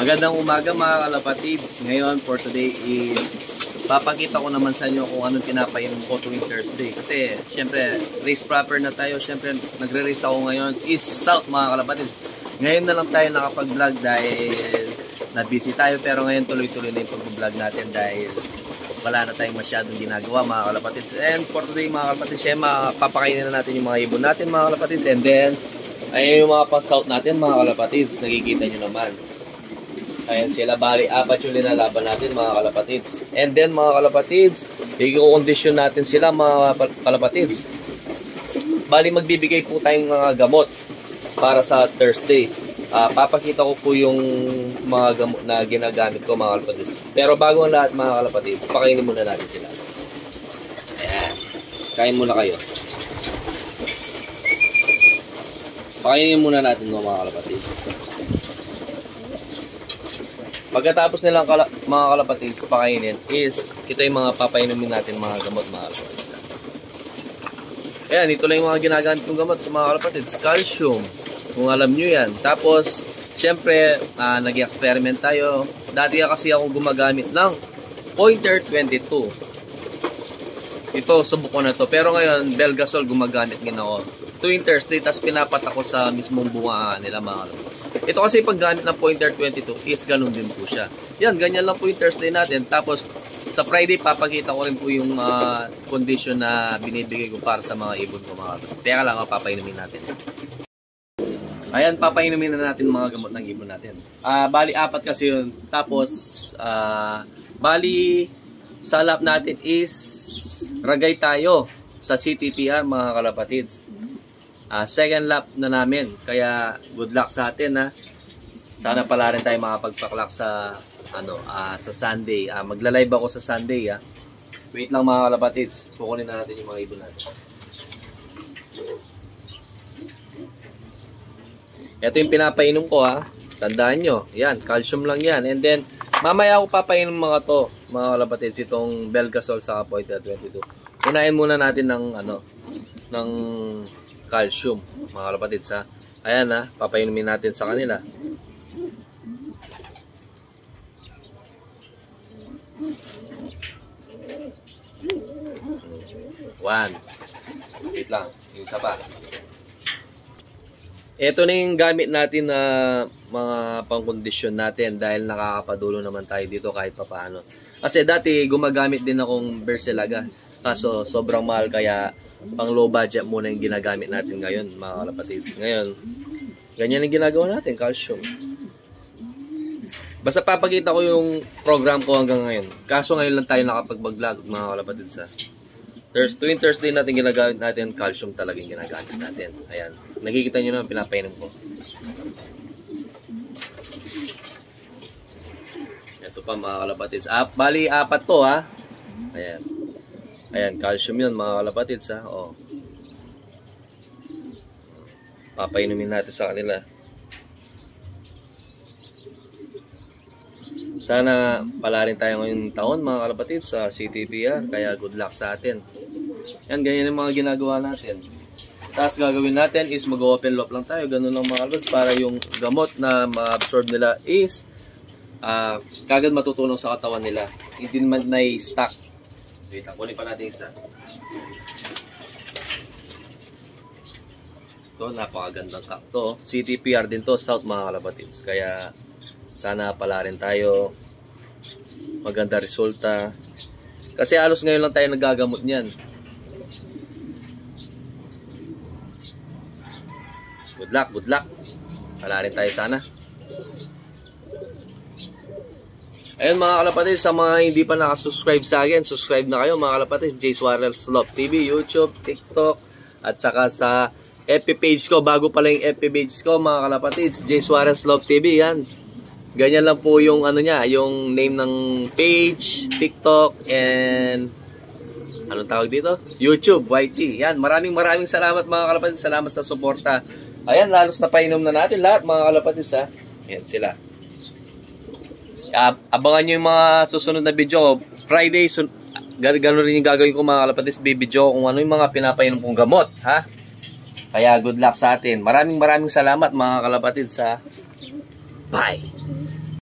Magandang umaga mga kalapatids. Ngayon for today is papakita ko naman sa inyo kung anong pinapainom ko tuwing Thursday. Kasi syempre race proper na tayo. Syempre nagre-race ako ngayon is South mga kalapatids. Ngayon na lang tayo nakapag-vlog dahil na-busy tayo. Pero ngayon tuloy-tuloy na yung pag-vlog natin dahil wala na tayong masyadong ginagawa mga kalapatids. And for today mga kalapatids, syempre papakainin na natin yung mga ibon natin mga kalapatids. And then ayun yung mga pa-South natin mga kalapatids. Nakikita nyo naman. Ayan sila, bali, apat yung linalaban natin mga kalapatids. And then mga kalapatids, i-condition natin sila mga kalapatids. Bali, magbibigay po tayong mga gamot para sa Thursday. Papakita ko po yung mga gamot na ginagamit ko mga kalapatids. Pero bago ang lahat mga kalapatids, pakainin muna natin sila. Ayan, kain muna kayo. Pakainin muna natin mga kalapatids. Pagkatapos nilang mga kalapatids pakainin is ito yung mga papainumin natin mga gamot mga kalapatids. Ayan, ito lang yung mga ginagamit kong gamot sa mga kalapatids. Calcium, kung alam nyo yan. Tapos, syempre, nag-experiment tayo. Dati kasi ako gumagamit ng Pointer 22. Ito, subok ko na to. Pero ngayon, Belgasol gumagamit din ako. Tuwing Thursday, tapos pinapat ako sa mismong bunga nila mga kalapatids. Ito kasi paggamit ng Pointer 22 is ganun din po siya. Yan, ganyan lang po yung Thursday natin. Tapos sa Friday papakita ko rin po yung condition na binibigay ko para sa mga ibon ko mga kapatid. Teka lang, papainumin natin. Ayan, papainumin na natin mga gamot ng ibon natin. Bali, apat kasi yun. Tapos, bali, sa lap natin is ragay tayo sa CTPR mga kalapatids. Second lap na namin. Kaya good luck sa atin ha. Sana pala rin tayo makapagpaklak sa sa Sunday. Magla-live ako sa Sunday ha. Wait lang mga kalapatids. Kukunin na natin yung mga ibon natin. Ito yung pinapainom ko ha. Tandaan nyo. Yan, calcium lang yan. And then mamaya ako papainom mga to, mga kalapatids, itong Belgasol sa Pointer 22. Unahin muna natin ng calcium mga kalapatids ha. Ayan ha, papainumin natin sa kanila. One. Wait lang, yung isa pa. Ito na yung gamit natin na mga pangkondisyon natin dahil nakakapadulo naman tayo dito kahit papaano. Kasi dati gumagamit din akong Bercelaga. Kaso sobrang mahal kaya pang low budget muna yung ginagamit natin ngayon mga kalapatids. Ngayon, ganyan yung ginagawa natin, calcium. Basta papakita ko yung program ko hanggang ngayon. Kaso ngayon lang tayo nakapag-vlog mga kalapatids ha. Tuwing Thursday natin ginagamit natin, calcium talaga yung ginagamit natin. Ayan, nakikita nyo na pinapainom ko. Ito pa mga kalapatids. Bali, apat to ha. Ayan. Ayan, calcium yun mga kalapatids ha. O. Papainumin natin sa kanila. Sana pala rin tayo ngayong taon mga kalapatids sa CTPR. Kaya good luck sa atin. Yan, ganyan yung mga ginagawa natin. Tapos gagawin natin is mag-open loop lang tayo. Ganun lang mga kalapatids para yung gamot na ma-absorb nila is kagad matutunaw sa katawan nila. Hindi naman na-stack. Wait, kunin pa natin isa. Ito, napakagandang cup to. CTPR din to, South mga kalapatids. Kaya sana pala rin tayo. Maganda resulta. Kasi halos ngayon lang tayo nagagamot niyan. Good luck, good luck. Pala rin tayo sana. Ayun mga kalapatids, sa mga hindi pa nakasubscribe sa akin, subscribe na kayo mga kalapatids. Jay Suarez Love TV, YouTube, TikTok, at saka sa FB page ko. Bago pala yung FB page ko mga kalapatids, Jay Suarez Love TV, yan. Ganyan lang po yung yung name ng page, TikTok, and anong tawag dito? YouTube, YT. Yan, maraming salamat mga kalapatids. Salamat sa suporta. Ayan, lalos na painom na natin lahat mga kalapatids ha. Yan sila. Abangan nyo yung mga susunod na video. Friday, gano'n rin yung gagawin ko mga kalapatids. Bibidyo kung ano yung mga pinapainom kong gamot. Ha? Kaya good luck sa atin. Maraming salamat mga kalapatids. Ha? Bye!